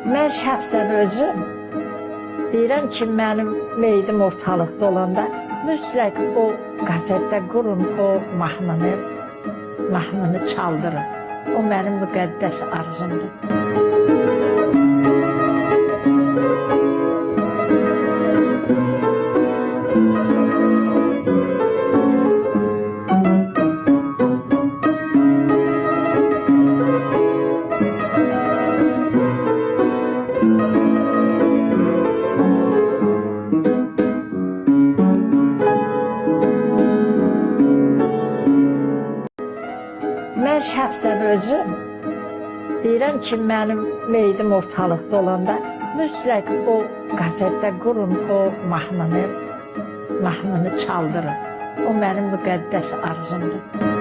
Mən şəxsən özüm deyirəm ki, mənim meydim ortalıqda olanda mütləq o qəzetdə qurun o mahnını çaldırın. O mənim müqəddəs arzumdur. Mən şəxsən özüm deyirəm ki, mənim meydim ortalıqda olanda mütləq o qəzetdə qurun o mahnını çaldırın. O mənim müqəddəs arzumdur.